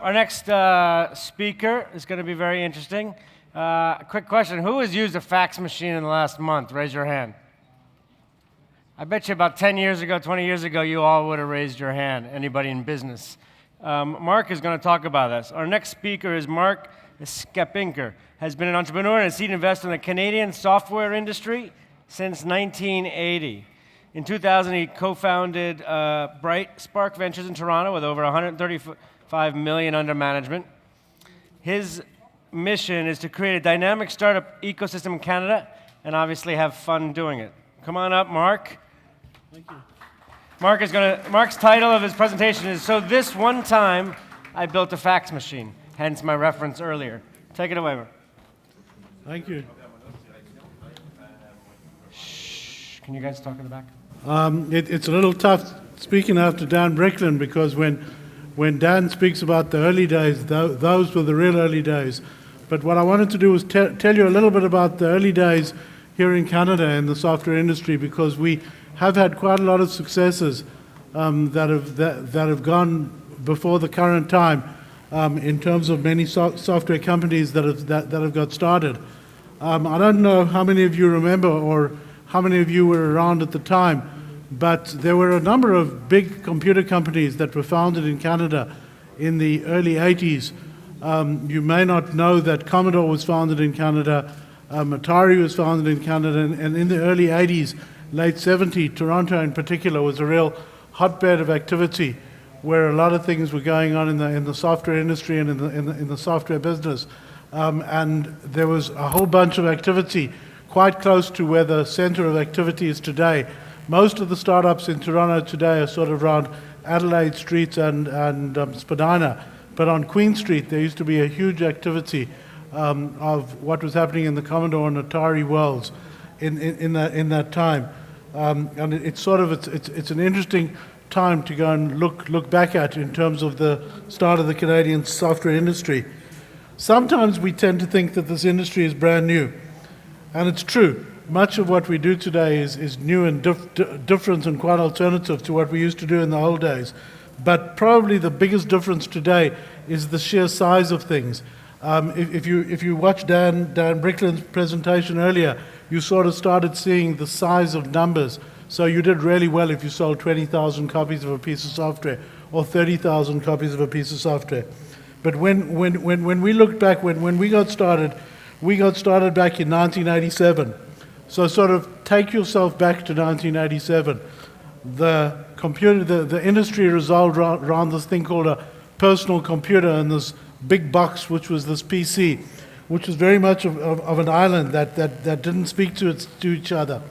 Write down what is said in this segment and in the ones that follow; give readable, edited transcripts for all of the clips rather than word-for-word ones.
Our next speaker is going to be very interesting. Quick question, who has used a fax machine in the last month? Raise your hand. I bet you about 10 years ago, 20 years ago, you all would have raised your hand, anybody in business. Mark is going to talk about this. Our next speaker is Mark Skapinker, has been an entrepreneur and a seed investor in the Canadian software industry since 1980. In 2000, he co-founded Bright Spark Ventures in Toronto with over 135 million under management. His mission is to create a dynamic startup ecosystem in Canada and obviously have fun doing it. Come on up, Mark. Thank you. Mark's title of his presentation is "So This One Time I Built a Fax Machine," hence my reference earlier. Take it away, Mark. Thank you. Shh. Can you guys talk in the back? It's a little tough speaking after Dan Bricklin, because when Dan speaks about the early days, those were the real early days. But what I wanted to do was tell you a little bit about the early days here in Canada in the software industry, because we have had quite a lot of successes that have gone before the current time in terms of many software companies that have got started. I don't know how many of you remember or how many of you were around at the time, but there were a number of big computer companies that were founded in Canada in the early 80s. You may not know that Commodore was founded in Canada, Atari was founded in Canada, and in the early 80s, late 70s, Toronto in particular was a real hotbed of activity where a lot of things were going on in the software industry and in the software business. And there was a whole bunch of activity quite close to where the center of activity is today. Most of the startups in Toronto today are sort of around Adelaide Street and Spadina. But on Queen Street, there used to be a huge activity of what was happening in the Commodore and Atari worlds in that time. And it's an interesting time to go and look back at in terms of the start of the Canadian software industry. Sometimes we tend to think that this industry is brand new, and it's true. Much of what we do today is new and different and quite alternative to what we used to do in the old days. But probably the biggest difference today is the sheer size of things. If you watched Dan Bricklin's presentation earlier, you sort of started seeing the size of numbers. So you did really well if you sold 20,000 copies of a piece of software or 30,000 copies of a piece of software. But when we looked back, when we got started back in 1987. So sort of take yourself back to 1987. The industry resolved around this thing called a personal computer and this big box, which was this PC, which was very much of an island that didn't speak to each other.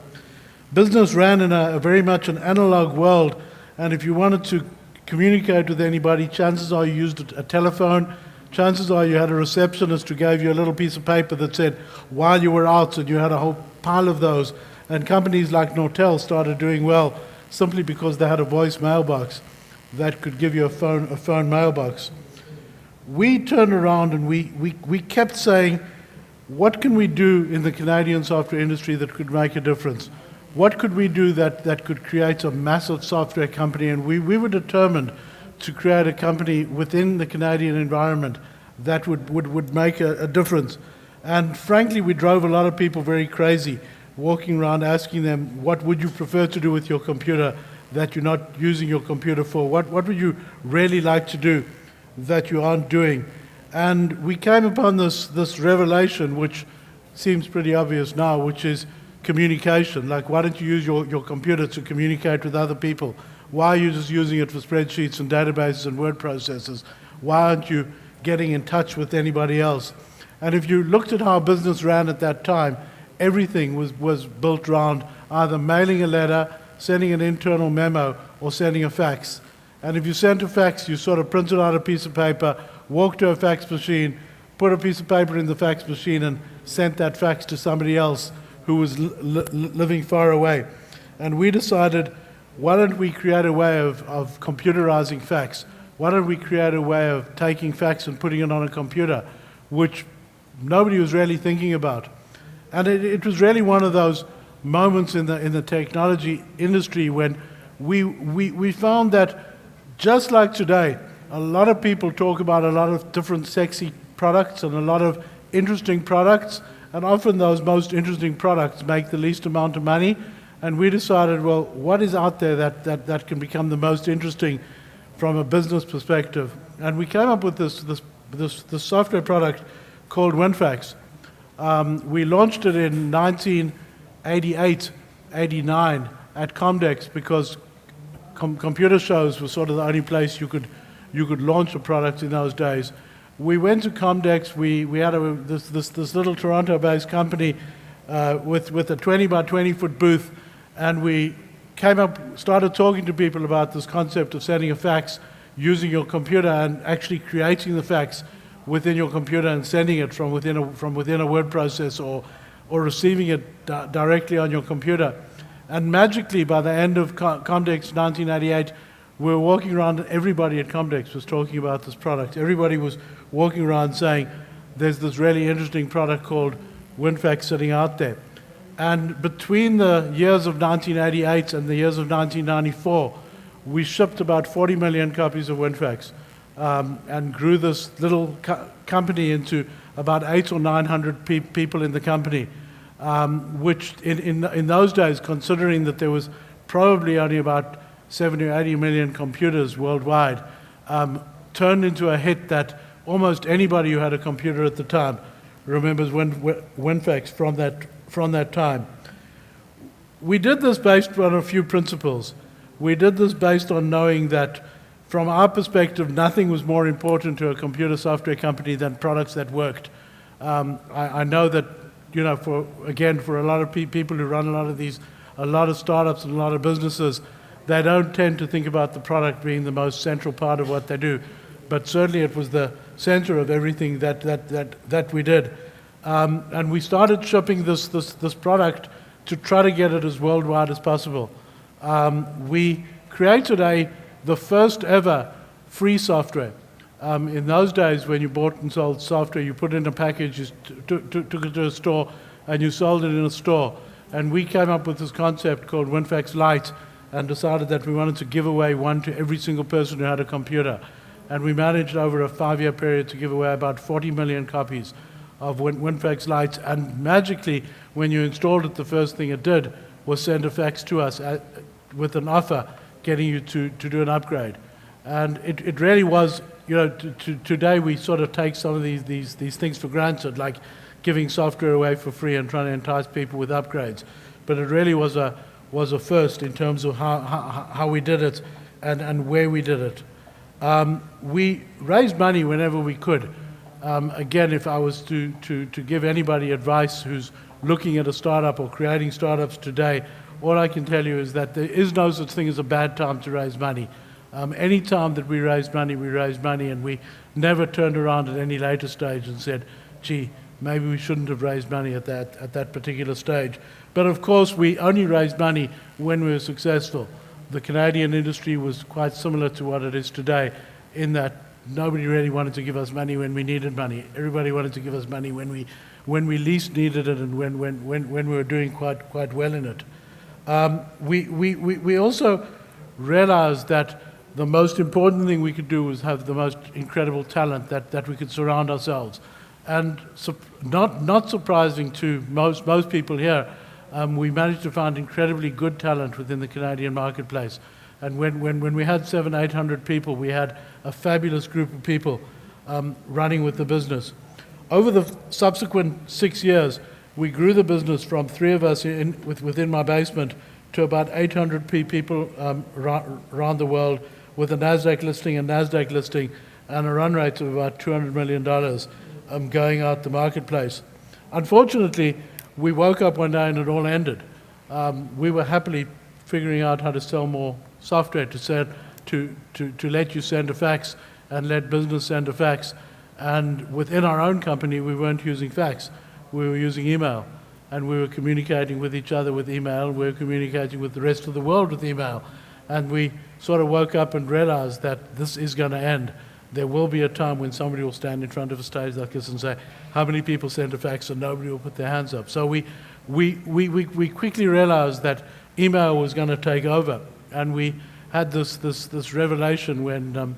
Business ran in a very much an analog world, and if you wanted to communicate with anybody, chances are you used a telephone. Chances are you had a receptionist who gave you a little piece of paper that said while you were out, and you had a whole pile of those. And companies like Nortel started doing well simply because they had a voice mailbox that could give you a phone mailbox. We turned around and we kept saying, what can we do in the Canadian software industry that could make a difference? What could we do that could create a massive software company? And we were determined to create a company within the Canadian environment that would make a difference. And frankly, we drove a lot of people very crazy, walking around asking them, what would you prefer to do with your computer that you're not using your computer for? What would you really like to do that you aren't doing? And we came upon this revelation, which seems pretty obvious now, which is communication. Like, why don't you use your computer to communicate with other people? Why are you just using it for spreadsheets and databases and word processors? Why aren't you getting in touch with anybody else? And if you looked at how business ran at that time, everything was built around either mailing a letter, sending an internal memo, or sending a fax. And if you sent a fax, you sort of printed out a piece of paper, walked to a fax machine, put a piece of paper in the fax machine, and sent that fax to somebody else who was living far away. And we decided, why don't we create a way of computerizing fax? Why don't we create a way of taking fax and putting it on a computer, which nobody was really thinking about. And it was really one of those moments in the technology industry when we found that just like today, a lot of people talk about a lot of different sexy products and a lot of interesting products, and often those most interesting products make the least amount of money. And we decided, well, what is out there that can become the most interesting from a business perspective? And we came up with this software product called WinFax. We launched it in 1988, 89 at Comdex because computer shows were sort of the only place you could launch a product in those days. We went to Comdex. We had this little Toronto-based company with a 20 by 20 foot booth, and we started talking to people about this concept of sending a fax using your computer and actually creating the fax within your computer and sending it from within a word process or receiving it directly on your computer. And magically, by the end of Comdex 1988, we were walking around and everybody at Comdex was talking about this product. Everybody was walking around saying, there's this really interesting product called WinFax sitting out there. And between the years of 1988 and the years of 1994, we shipped about 40 million copies of WinFax and grew this little company into about 800 or 900 people in the company, which in those days, considering that there was probably only about 70 or 80 million computers worldwide, turned into a hit that almost anybody who had a computer at the time remembers WinFax from that time. We did this based on a few principles. We did this based on knowing that, from our perspective, nothing was more important to a computer software company than products that worked. I know that, for a lot of people who run a lot of startups and a lot of businesses, they don't tend to think about the product being the most central part of what they do. But certainly it was the center of everything that we did. And we started shipping this product to try to get it as worldwide as possible. We created the first ever free software. In those days, when you bought and sold software, you put it in a package, you took it to a store, and you sold it in a store. And we came up with this concept called WinFax Lite and decided that we wanted to give away one to every single person who had a computer. And we managed over a 5-year period to give away about 40 million copies of WinFax Lite. And magically, when you installed it, the first thing it did was send a fax to us with an offer getting you to do an upgrade. And it really was, today we sort of take some of these things for granted, like giving software away for free and trying to entice people with upgrades. But it really was a first in terms of how we did it and where we did it. We raised money whenever we could. Again, if I was to give anybody advice who's looking at a startup or creating startups today, all I can tell you is that there is no such thing as a bad time to raise money. Any time that we raised money, and we never turned around at any later stage and said, gee, maybe we shouldn't have raised money at that particular stage. But of course, we only raised money when we were successful. The Canadian industry was quite similar to what it is today, in that nobody really wanted to give us money when we needed money. Everybody wanted to give us money when we least needed it and when we were doing quite well in it. We also realized that the most important thing we could do was have the most incredible talent that we could surround ourselves. And not surprising to most people here, we managed to find incredibly good talent within the Canadian marketplace. And when we had 700-800 people, we had a fabulous group of people running with the business. Over the subsequent 6 years, we grew the business from 3 of us within my basement to about 800 people around the world, with a NASDAQ listing and a run rate of about $200 million going out the marketplace. Unfortunately, we woke up one day and it all ended. We were happily figuring out how to sell more software to let you send a fax and let business send a fax. And within our own company, we weren't using fax. We were using email. And we were communicating with each other with email. We were communicating with the rest of the world with email. And we sort of woke up and realized that this is going to end. There will be a time when somebody will stand in front of a stage like this and say, how many people sent a fax, and nobody will put their hands up. So we quickly realized that email was going to take over. And we had this revelation when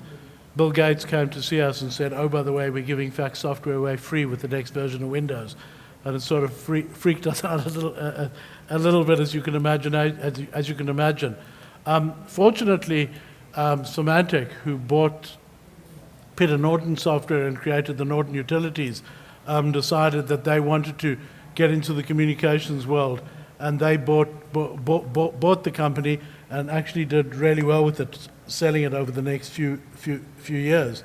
Bill Gates came to see us and said, oh, by the way, we're giving fax software away free with the next version of Windows. And it sort of freaked us out a little bit, as you can imagine. As you can imagine. Fortunately, Symantec, who bought Peter Norton software and created the Norton Utilities, decided that they wanted to get into the communications world, and they bought the company and actually did really well with it, selling it over the next few years.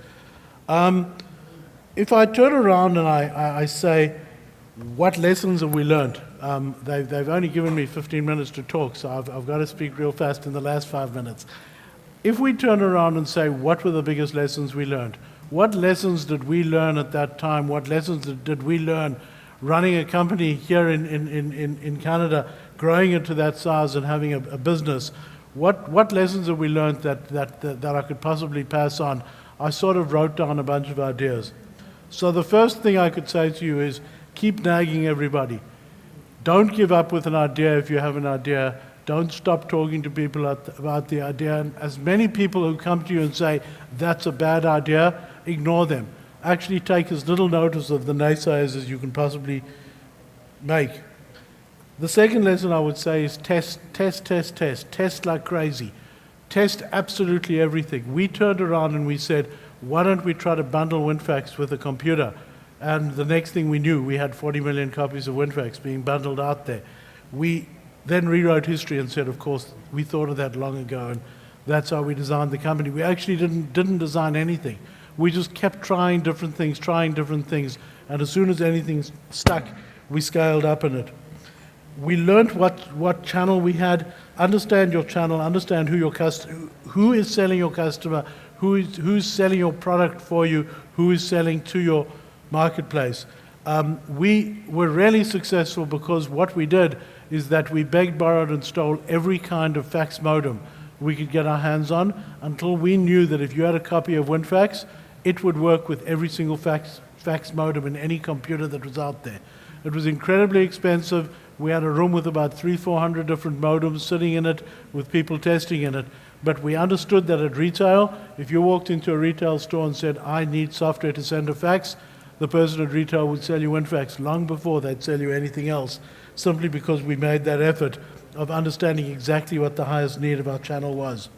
If I turn around and I say, what lessons have we learned? They've only given me 15 minutes to talk, so I've got to speak real fast in the last 5 minutes. If we turn around and say, what were the biggest lessons we learned? What lessons did we learn at that time? What lessons did we learn running a company here in Canada, growing it to that size and having a business? What lessons have we learned that I could possibly pass on? I sort of wrote down a bunch of ideas. So the first thing I could say to you is, keep nagging everybody. Don't give up with an idea if you have an idea. Don't stop talking to people about the idea. And as many people who come to you and say, that's a bad idea, ignore them. Actually take as little notice of the naysayers as you can possibly make. The second lesson I would say is test. Test like crazy. Test absolutely everything. We turned around and we said, why don't we try to bundle WinFax with a computer? And the next thing we knew, we had 40 million copies of WinFax being bundled out there. We then rewrote history and said, of course, we thought of that long ago, and that's how we designed the company. We actually didn't design anything. We just kept trying different things, and as soon as anything stuck, we scaled up in it. We learned what channel we had. Understand your channel, understand who is selling your customer, who's selling your product for you, who is selling to your marketplace. We were really successful because what we did is that we begged, borrowed, and stole every kind of fax modem we could get our hands on until we knew that if you had a copy of WinFax, it would work with every single fax modem in any computer that was out there. It was incredibly expensive. We had a room with about 300-400 different modems sitting in it with people testing in it. But we understood that at retail, if you walked into a retail store and said, I need software to send a fax, the person at retail would sell you WinFax long before they'd sell you anything else, simply because we made that effort of understanding exactly what the highest need of our channel was.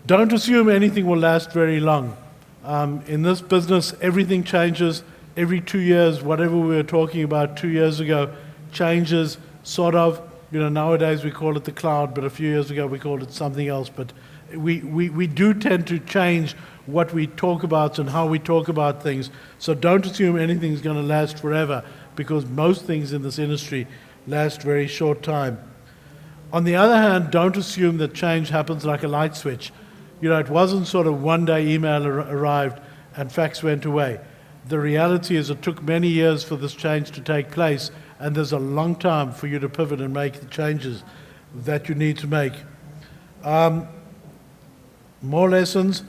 Don't assume anything will last very long. In this business, everything changes every 2 years. Whatever we were talking about 2 years ago changes, sort of. You know, nowadays we call it the cloud, but a few years ago we called it something else. But we do tend to change what we talk about and how we talk about things. So don't assume anything's going to last forever, because most things in this industry last very short time. On the other hand, don't assume that change happens like a light switch. You know, it wasn't sort of one day email arrived and fax went away. The reality is it took many years for this change to take place, and there's a long time for you to pivot and make the changes that you need to make. More lessons.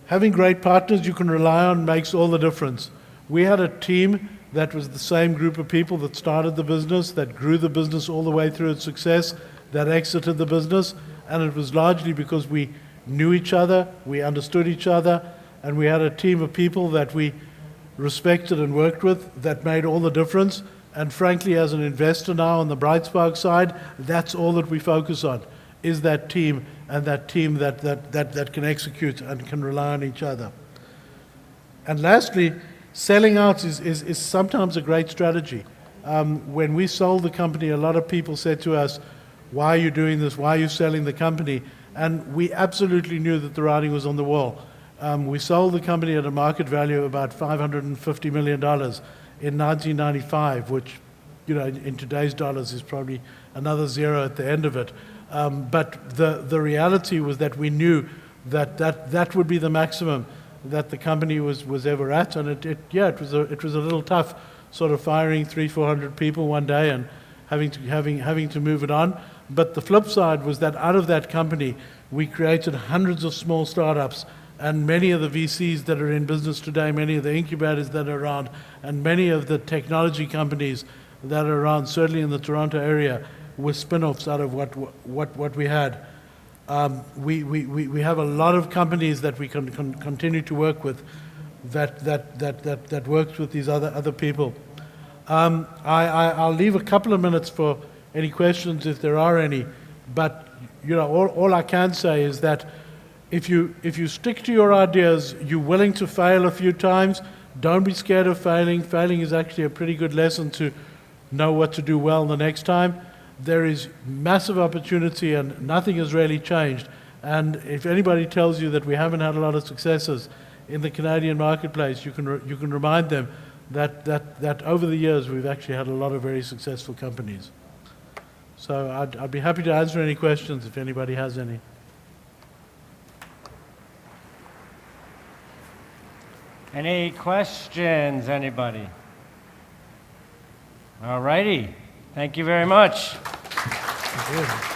Having great partners you can rely on makes all the difference. We had a team that was the same group of people that started the business, that grew the business all the way through its success, that exited the business, and it was largely because we knew each other, we understood each other, and we had a team of people that we respected and worked with that made all the difference. And frankly, as an investor now on the Brightspark side, that's all that we focus on, is that team, and that team that can execute and can rely on each other. And lastly, selling out is sometimes a great strategy. When we sold the company, a lot of people said to us, why are you doing this? Why are you selling the company? And we absolutely knew that the writing was on the wall. We sold the company at a market value of about $550 million in 1995, which, you know, in today's dollars is probably another zero at the end of it. But the reality was that we knew that would be the maximum that the company was ever at, and it was a little tough, sort of firing 300-400 people one day and having to move it on. But the flip side was that out of that company, we created hundreds of small startups, and many of the VCs that are in business today, many of the incubators that are around, and many of the technology companies that are around, certainly in the Toronto area, were spin-offs out of what we had. We have a lot of companies that we can continue to work with that works with these other people. I'll leave a couple of minutes for any questions if there are any, but all I can say is that if you stick to your ideas, you're willing to fail a few times. Don't be scared of failing. Failing is actually a pretty good lesson to know what to do well the next time. There is massive opportunity and nothing has really changed. And if anybody tells you that we haven't had a lot of successes in the Canadian marketplace, you can remind them that over the years we've actually had a lot of very successful companies. So I'd be happy to answer any questions if anybody has any. Any questions, anybody? All righty. Thank you very much. Thank you.